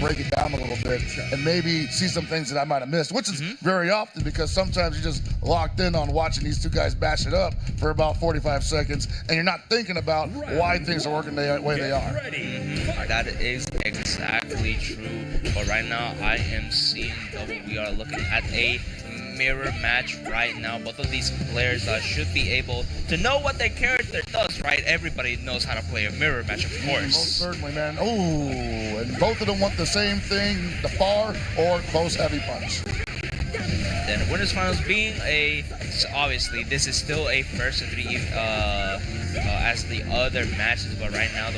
break it down a little bit and maybe see some things that I might have missed, which is very often because sometimes you're just locked in on watching these two guys bash it up for about 45 seconds and you're not thinking about why things are working the way they are. That is exactly true. But right now, I am seeing double. We are looking at a mirror match right now. Both of these players should be able to know what their character does, right? Everybody knows how to play a mirror match, of course. Most certainly, man. Oh, and both of them want the same thing, the far or close heavy punch. Then winners finals being so obviously this is still a first of 3 as the other matches, but right now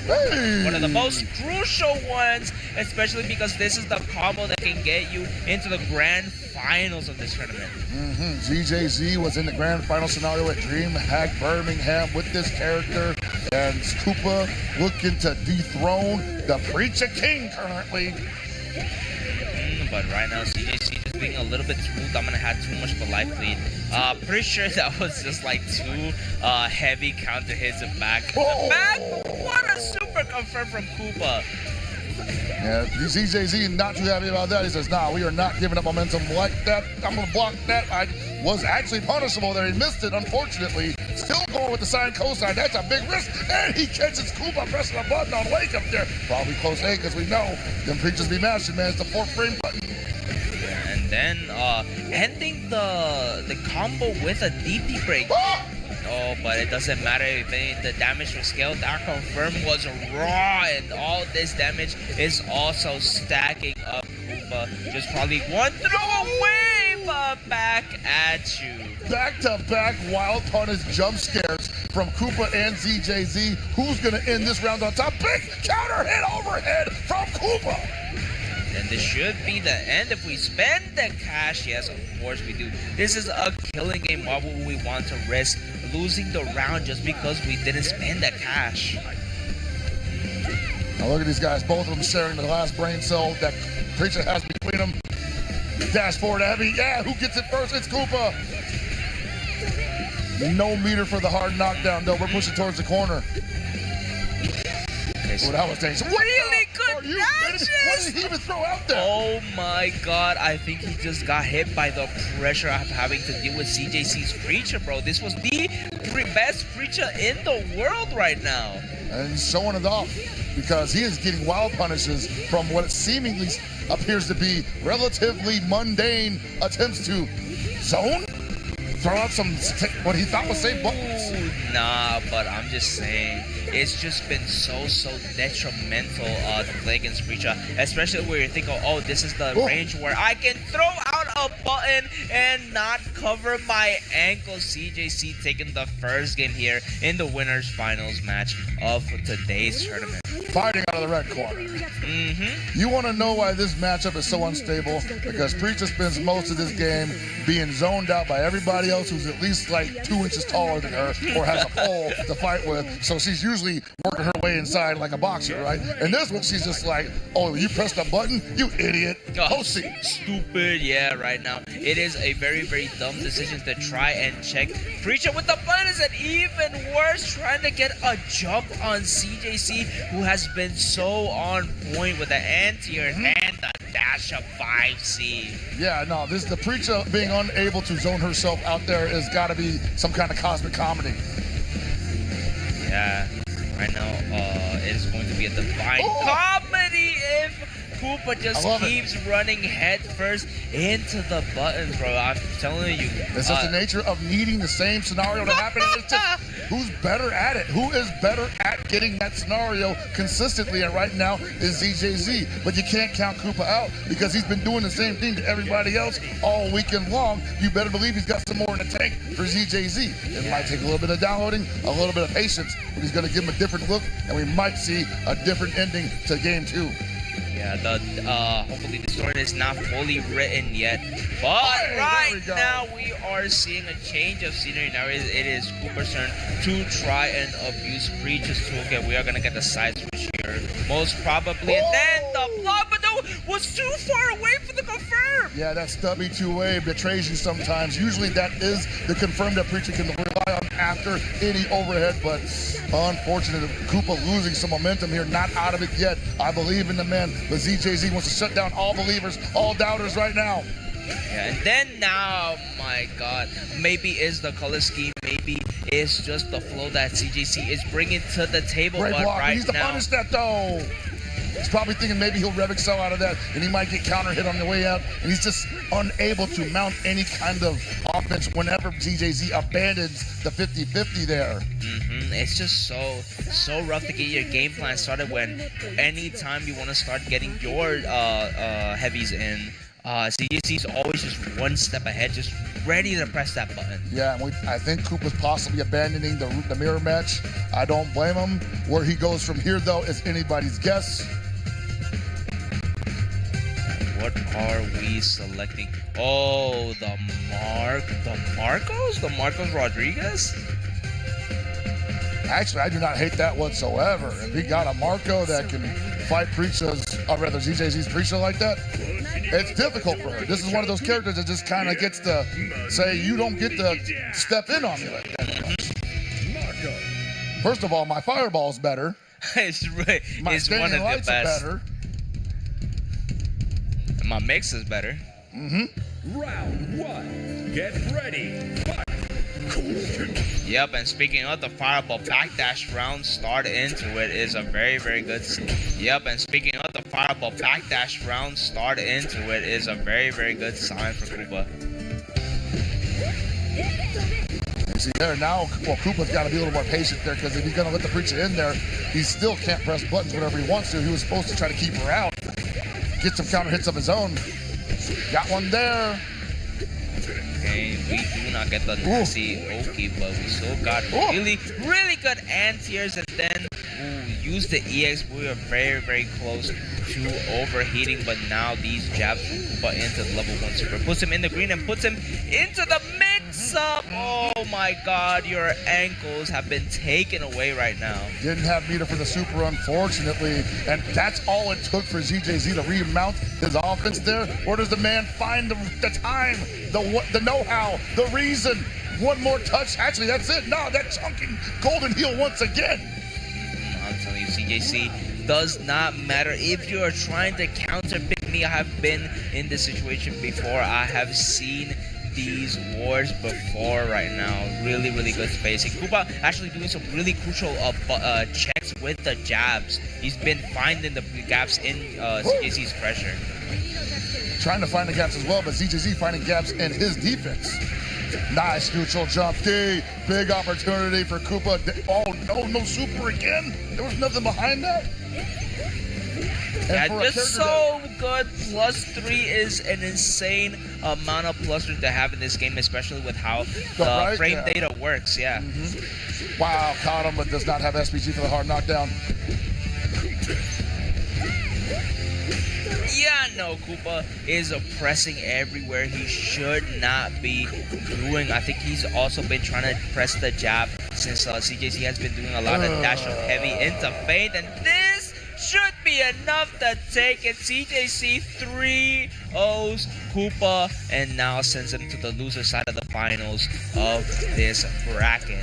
one of the most crucial ones, especially because this is the combo that can get you into the grand finals of this tournament. ZJZ was in the grand final scenario at DreamHack Birmingham with this character, and Koopa looking to dethrone the Preecha King currently. But right now, CJC just being a little bit too dominant, had too much of a life lead. Pretty sure that was just like 2 heavy counter hits and back. What a super confirm from Koopa. Yeah, ZJZ not too happy about that. He says, nah, we are not giving up momentum like that. I'm going to block that. I was actually punishable there. He missed it, unfortunately. Still going with the side cosine. That's a big risk. And he catches Koopa pressing a button on wake up there. Probably close A because we know them Preechas be mashing, man. It's the 4th frame button. And then ending the combo with a DP break. Oh, but it doesn't matter if the damage was scaled. That confirm was raw, and all this damage is also stacking up. Koopa just probably one throw away, but back at you. Back-to-back wild punish jump scares from Koopa and ZJZ. Who's going to end this round on top? Big counter hit overhead from Koopa. And this should be the end if we spend the cash. Yes, of course we do. This is a killing game. Why would we want to risk losing the round just because we didn't spend that cash? Now look at these guys, both of them sharing the last brain cell that Preecha has between them. Dash forward heavy. Yeah, who gets it first? It's Koopa. No meter for the hard knockdown, though. We're pushing towards the corner. Oh, that was dangerous. Really good dashes! What did he even throw out there? Oh my god, I think he just got hit by the pressure of having to deal with CJC's Preecha, bro. This was the best Preecha in the world right now. And he's showing it off because he is getting wild punishes from what seemingly appears to be relatively mundane attempts to zone, throw out some what he thought was safe buttons. Nah, but I'm just saying, it's just been so detrimental to play against Preecha, especially where you think, oh, this is the range where I can throw out a button and not cover my ankle. CJC taking the first game here in the winners finals match of today's tournament. Fighting out of the red corner. You want to know why this matchup is so unstable? Because Preecha spends most of this game being zoned out by everybody else who's at least like 2 inches taller than her or has a pole to fight with. So she's usually working her way inside like a boxer, right? And this one, she's just like, oh, you pressed a button? You idiot. Pussy. Stupid. Yeah, right now. It is a very dumb decision to try and check Preecha with the buttons, and even worse, trying to get a jump on CJC, who has been so on point with the anti-air and the dash of 5C. Yeah, no, this the Preecha being unable to zone herself out there has got to be some kind of cosmic comedy. Yeah, right now it is going to be a divine comedy if Koopa just keeps running head first into the buttons, bro. I'm telling you. It's just the nature of needing the same scenario to happen. It's just, who's better at it? Who is better at getting that scenario consistently? And right now is ZJZ. But you can't count Koopa out because he's been doing the same thing to everybody else all weekend long. You better believe he's got some more in the tank for ZJZ. It might take a little bit of downloading, a little bit of patience, but he's going to give him a different look, and we might see a different ending to game 2. Yeah, hopefully the story is not fully written yet, but right now we are seeing a change of scenery. Now it is Koopa's turn to try and abuse Preecha's toolkit. We are gonna get the side switch here. Sure, most probably. And then the block, but no, was too far away for the confirm. Yeah, that stubby two-way betrays you sometimes. Usually that is the confirm that Preecha can rely on after any overhead, but unfortunate, Koopa losing some momentum here, not out of it yet. I believe in the man, but ZJZ wants to shut down all believers, all doubters right now. Yeah, and then now, my God, maybe is the color scheme, maybe it's just the flow that CJC is bringing to the table. Great but block. right He needs to now, punish that though. He's probably thinking maybe he'll rev excel out of that, and he might get counter hit on the way out, and he's just unable to mount any kind of offense whenever ZJZ abandons the 50-50 there. It's just so rough to get your game plan started when anytime you want to start getting your heavies in, CJC is always just one step ahead, just ready to press that button. Yeah, and I think Koopa's possibly abandoning the mirror match. I don't blame him. Where he goes from here, though, is anybody's guess. What are we selecting? Oh, the Marcos Rodriguez? Actually, I do not hate that whatsoever. If he got a Marco that can fight Preecha's, or rather ZJZ's Preecha like that, it's difficult for her. This is one of those characters that just kind of gets to say, you don't get to step in on me like that. First of all, my fireball's better. It's one of the lights best. are better. My mix is better. Round one. Get ready. Fight. Yep, and speaking of the fireball backdash round start into it is a very, very good. Yep, and speaking of the fireball backdash round start into it is a very, very good sign for Koopa. You see there now, well, Koopa's got to be a little more patient there, because if he's going to let the Preecha in there, he still can't press buttons whenever he wants to. He was supposed to try to keep her out, get some counter hits of his own. Got one there. And we do not get the nasty Oki, but we still got really, really good anti-airs, and then use the EX. We are very, very close to overheating, but now these jabs from Koopa into the level 1 super puts him in the green and puts him into the mix-up. Oh my God, your ankles have been taken away right now. Didn't have meter for the super, unfortunately, and that's all it took for ZJZ to remount his offense there. Or does the man find the time, the know-how, the reason? One more touch. Actually, that's it. No, that chunking golden heel once again. I'm telling you, CJC does not matter if you are trying to counter pick me. I have been in this situation before. I have seen these wars before right now. Really, really good spacing. Koopa actually doing some really crucial checks with the jabs. He's been finding the gaps in CJC's pressure. Trying to find the gaps as well, but ZJZ finding gaps in his defense. Nice neutral jump D. Big opportunity for Koopa. Oh, no super again? There was nothing behind that? Yeah, just so good. +3 is an insane amount of +3 to have in this game, especially with how the frame data works. Yeah. Wow, caught him, but does not have SPG for the hard knockdown. Yeah, no, Koopa is pressing everywhere he should not be doing. I think he's also been trying to press the jab since CJC has been doing a lot of dash of heavy into feint, and this should be enough to take it. CJC 3-0s Koopa, and now sends him to the loser side of the finals of this bracket.